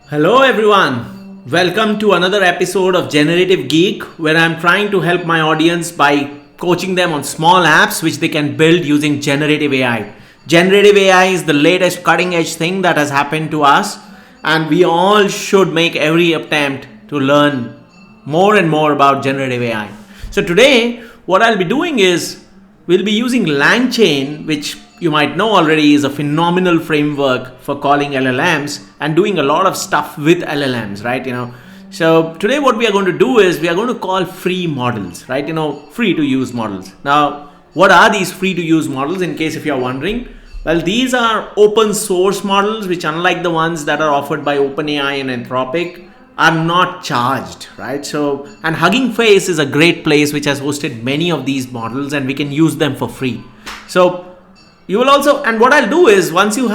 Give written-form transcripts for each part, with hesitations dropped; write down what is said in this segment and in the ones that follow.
Hello everyone, welcome to another episode of Generative Geek, where I'm trying to help my audience by coaching them on small apps which they can build using generative AI. Generative AI is the latest cutting edge thing that has happened to us, and we all should make every attempt to learn more and more about generative AI. So today what I'll be doing is we'll be using LangChain, which you might know already is a phenomenal framework for calling LLMs and doing a lot of stuff with LLMs, right? So today what we are going to do is we are going to call free models, right? Free to use models. Now, what are these free to use models, in case if you're wondering? Well, these are open source models, which unlike the ones that are offered by OpenAI and Anthropic, are not charged, right? So, and Hugging Face is a great place which has hosted many of these models, and we can use them for free. So you will also, and what I'll do is once you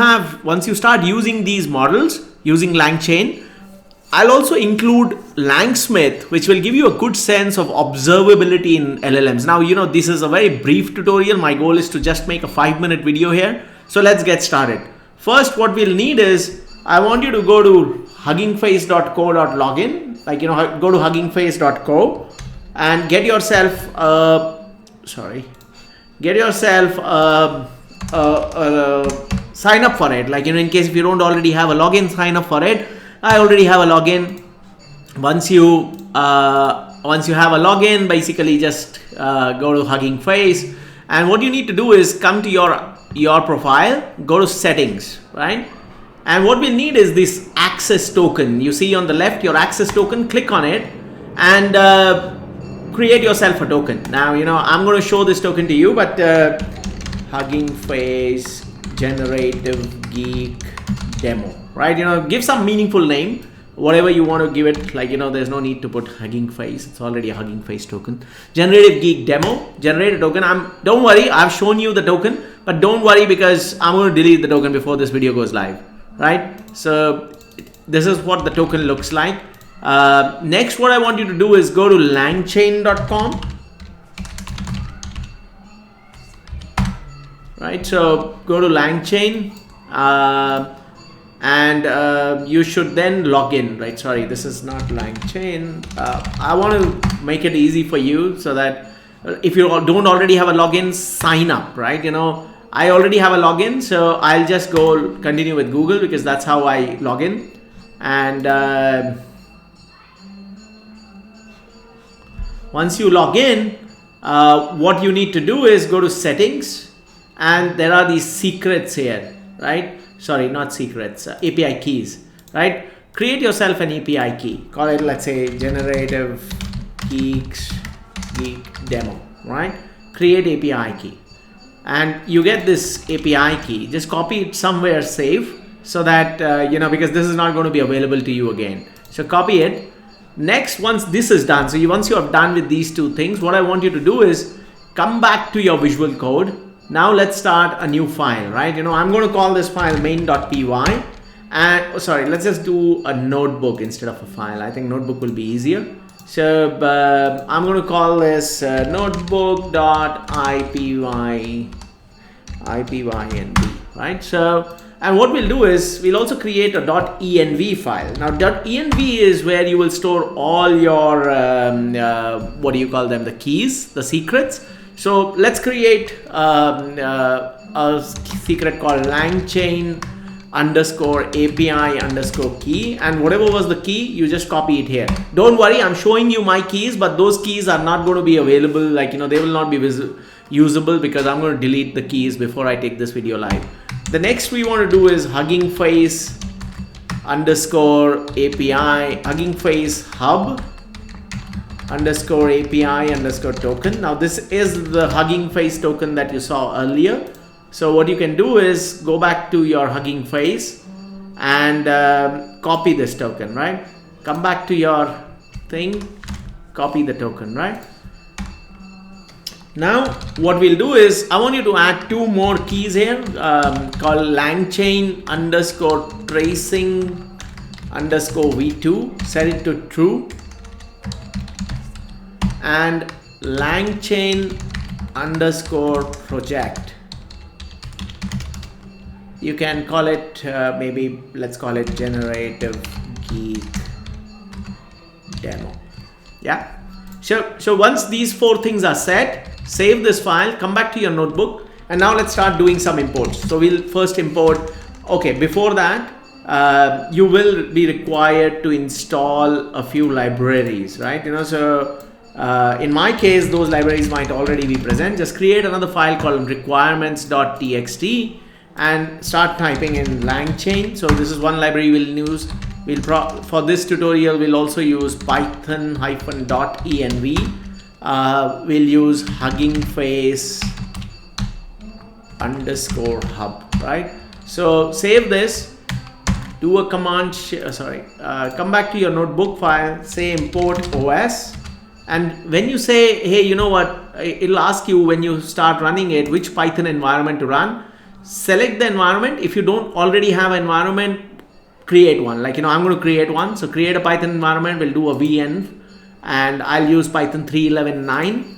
start using these models using LangChain, I'll also include Langsmith, which will give you a good sense of observability in LLMs. Now, this is a very brief tutorial. My goal is to just make a 5-minute video here. So let's get started. First, what we'll need is, I want you to go to huggingface.co.login, go to huggingface.co and get yourself sign up for it. In case if you don't already have a login, sign up for it. I already have a login. Once you have a login, basically just go to Hugging Face, and what you need to do is come to your profile, go to settings, right? And what we need is this access token. You see on the left your access token, click on it and create yourself a token. Now, I'm going to show this token to you, but Hugging Face Generative Geek Demo, right? Give some meaningful name, whatever you want to give it. There's no need to put Hugging Face. It's already a Hugging Face token. Generative Geek Demo, generate a token. Don't worry, I've shown you the token, but don't worry because I'm going to delete the token before this video goes live, right? So this is what the token looks like. Next, what I want you to do is go to langchain.com. Right, so go to LangChain and you should then log in, right? Sorry, this is not LangChain. I want to make it easy for you so that if you don't already have a login, sign up, right? I already have a login, so I'll just continue with Google because that's how I log in. And once you log in, what you need to do is go to settings. And there are these secrets here, right? Sorry, not secrets, API keys, right? Create yourself an API key. Call it, let's say, Generative Geek Demo, right? Create API key. And you get this API key. Just copy it somewhere safe so that, because this is not going to be available to you again. So copy it. Next, once this is done, once you are done with these two things, what I want you to do is come back to your Visual Code. Now let's start a new file, right? I'm going to call this file main.py, and let's just do a notebook instead of a file. I think notebook will be easier. So I'm going to call this notebook.ipynb, right? So, and what we'll do is we'll also create a .env file. Now .env is where you will store all your the keys, the secrets. So let's create a secret called LangChain _API _key, and whatever was the key, you just copy it here. Don't worry, I'm showing you my keys, but those keys are not going to be available. They will not be usable because I'm going to delete the keys before I take this video live. The next we want to do is Hugging Face _API, Hugging Face Hub _API _token. Now this is the Hugging Face token that you saw earlier. So what you can do is go back to your Hugging Face and copy this token, right? Come back to your thing, copy the token, right? Now what we'll do is I want you to add two more keys here called LangChain _tracing _v2, set it to true, and LangChain _project. You can call it maybe let's call it Generative geek demo. Yeah. So once these 4 things are set, save this file, come back to your notebook, and now let's start doing some imports. So we'll first import. Okay, before that, you will be required to install a few libraries, right? So in my case, those libraries might already be present. Just create another file called requirements.txt and start typing in LangChain. So this is one library we'll use. For this tutorial, we'll also use python-.env. We'll use Hugging Face _hub, right? So save this, do a command, come back to your notebook file, say import OS. And when you say, hey, you know what, it'll ask you when you start running it, which Python environment to run. Select the environment. If you don't already have an environment, create one. Like, I'm going to create one. So create a Python environment. We'll do a venv, and I'll use Python 3.11.9.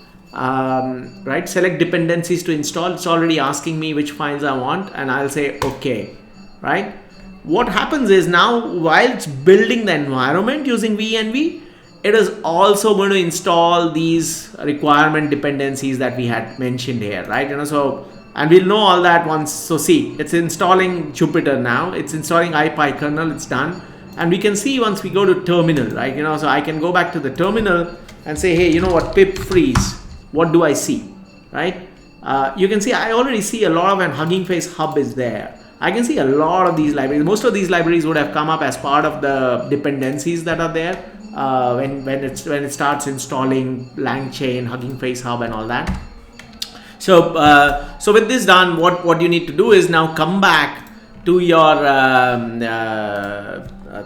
Right? Select dependencies to install. It's already asking me which files I want, and I'll say okay. Right? What happens is now, while it's building the environment using venv, it is also going to install these requirement dependencies that we had mentioned here, right? So, and we'll know all that once. So see, it's installing Jupyter now. It's installing IPyKernel. It's done, and we can see once we go to terminal, right? So I can go back to the terminal and say, hey, you know what, pip freeze. What do I see, right? You can see I already see a lot of an Hugging Face hub is there. I can see a lot of these libraries. Most of these libraries would have come up as part of the dependencies that are there when it starts installing LangChain, Hugging Face hub, and all that. So so with this done, what you need to do is now come back to your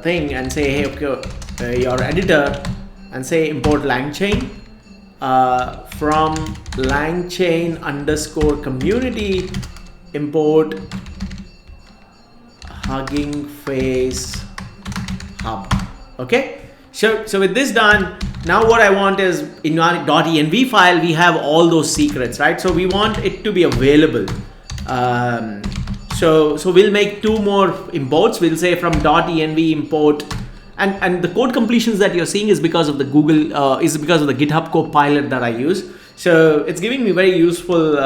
thing and say, hey, okay, your editor, and say import LangChain from LangChain _community, import Hugging Face hub. Okay. So with this done, now what I want is in our .env file, we have all those secrets, right? So we want it to be available. So we'll make 2 more imports. We'll say from .env import, and the code completions that you're seeing is because of the because of the GitHub Copilot that I use. So it's giving me very useful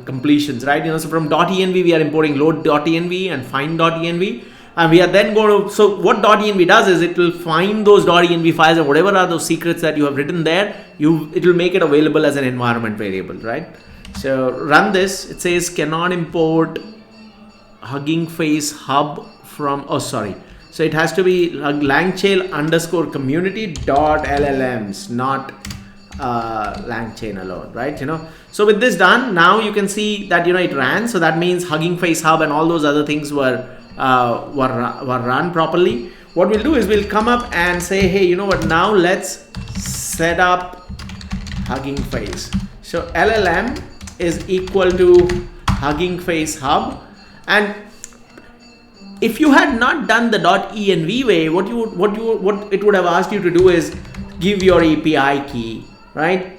completions, right? So from .env we are importing load.env and find.env. And we are then going to, so what .env does is it will find those .env files and whatever are those secrets that you have written there, it will make it available as an environment variable, right? So run this. It says cannot import Hugging Face hub from, so it has to be LangChain _community.llms, not LangChain alone, right? So with this done, now you can see that it ran. So that means Hugging Face hub and all those other things were run properly. What we'll do is we'll come up and say, hey, you know what, now let's set up Hugging Face. So LLM is equal to Hugging Face hub, and if you had not done the .env way, what it would have asked you to do is give your API key, right?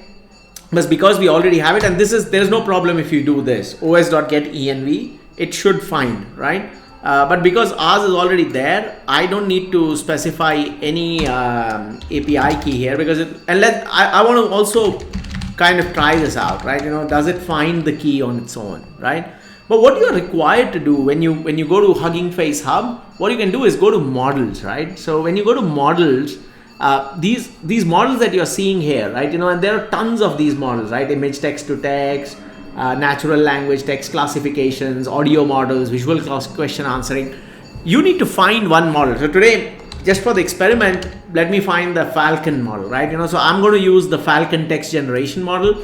But because we already have it, and there's no problem if you do this os.getEnv, it should find, right? But because ours is already there, I don't need to specify any API key here, because I want to also kind of try this out, right? Does it find the key on its own, right? But what you are required to do when you go to Hugging Face hub, what you can do is go to models, right? So when you go to models, these models that you're seeing here, right? And there are tons of these models, right? Image text to text, natural language text classifications, audio models, visual question answering. You need to find one model. So today, just for the experiment, let me find the Falcon model, right? So I'm going to use the Falcon text generation model.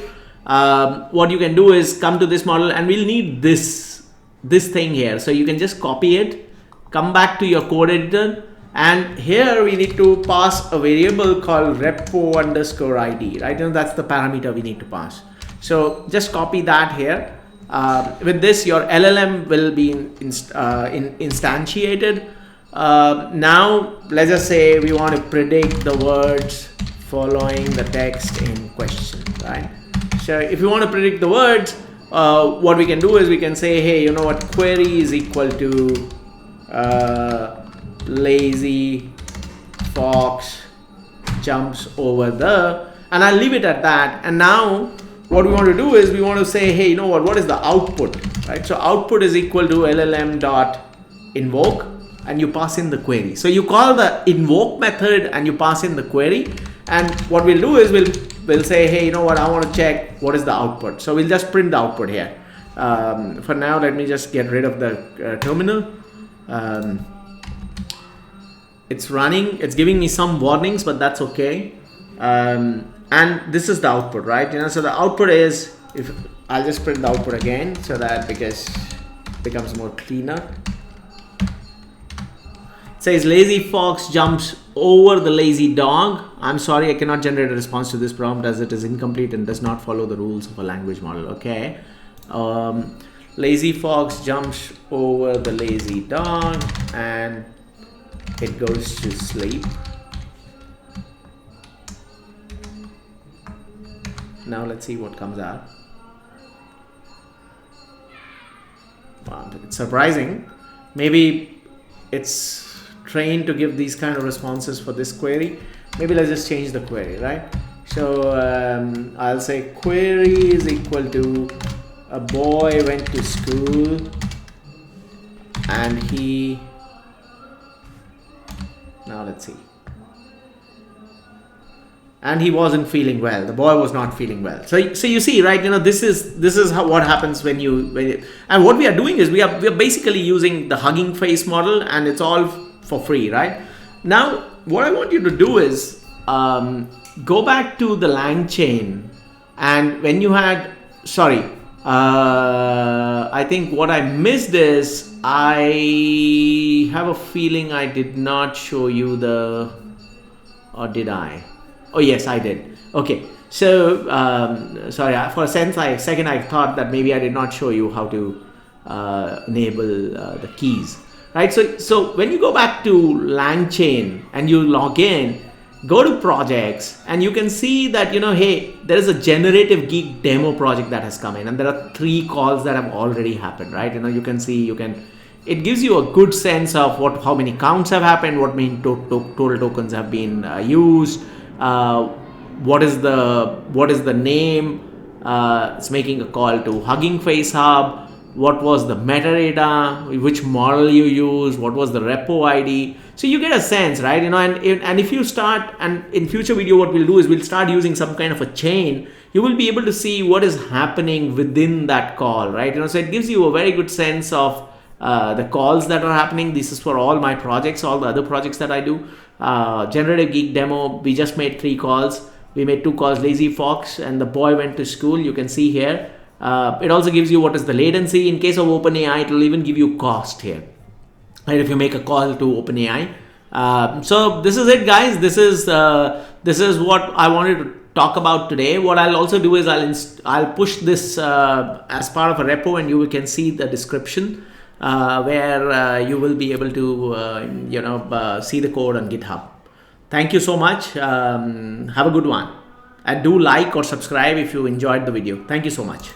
What you can do is come to this model, and we'll need this thing here. So you can just copy it, come back to your code editor, and here we need to pass a variable called repo_id, right? That's the parameter we need to pass. So just copy that here. With this, your LLM will be instantiated. Now, let's just say we want to predict the words following the text in question, right? So if you want to predict the words, what we can do is we can say, hey, you know what, query is equal to lazy fox jumps over the, and I'll leave it at that. And now what we want to do is we want to say, hey, you know what is the output, right? So output is equal to llm dot invoke, and you pass in the query. So you call the invoke method and you pass in the query. And what we'll do is we'll say, hey, you know what, I want to check what is the output. So we'll just print the output here. For now, let me just get rid of the terminal. It's running, it's giving me some warnings, but that's okay. And this is the output, right? So the output is, if I'll just print the output again, so that because it becomes more cleaner. It says lazy fox jumps over the lazy dog. I'm sorry, I cannot generate a response to this prompt as it is incomplete and does not follow the rules of a language model. Okay. Lazy fox jumps over the lazy dog and it goes to sleep. Now let's see what comes out. Wow, it's surprising. Maybe it's trained to give these kind of responses for this query. Maybe let's just change the query, right? So I'll say query is equal to a boy went to school and he, now let's see, and he wasn't feeling well. The boy was not feeling well. So you see, right? This is how what happens when you and what we are doing is we are basically using the Hugging Face model, and it's all for free, right? Now, what I want you to do is go back to the LangChain, and when you had, sorry, I think what I missed is I have a feeling I did not show you the, or did I? Oh yes, I did. Okay, so sorry, for a second I thought that maybe I did not show you how to enable the keys, right? So when you go back to LangChain and you log in, go to projects, and you can see that, hey, there is a Generative Geek demo project that has come in, and there are 3 calls that have already happened, right? You can see, it gives you a good sense of how many counts have happened, what many total tokens have been used. What is the name? It's making a call to Hugging Face Hub. What was the metadata? Which model you use? What was the repo ID? So you get a sense, right? And if you start, and in future video, what we'll do is we'll start using some kind of a chain. You will be able to see what is happening within that call, right? So it gives you a very good sense of the calls that are happening. This is for all my projects, all the other projects that I do. Generative Geek demo, we just made 3 calls. We made 2 calls, lazy fox and the boy went to school. You can see here. It also gives you what is the latency. In case of OpenAI, it will even give you cost here, right? If you make a call to OpenAI. So this is it, guys. This is what I wanted to talk about today. What I'll also do is I'll push this as part of a repo, and you can see the description where you will be able to see the code on GitHub. Thank you so much. Have a good one, and do like or subscribe if you enjoyed the video. Thank you so much.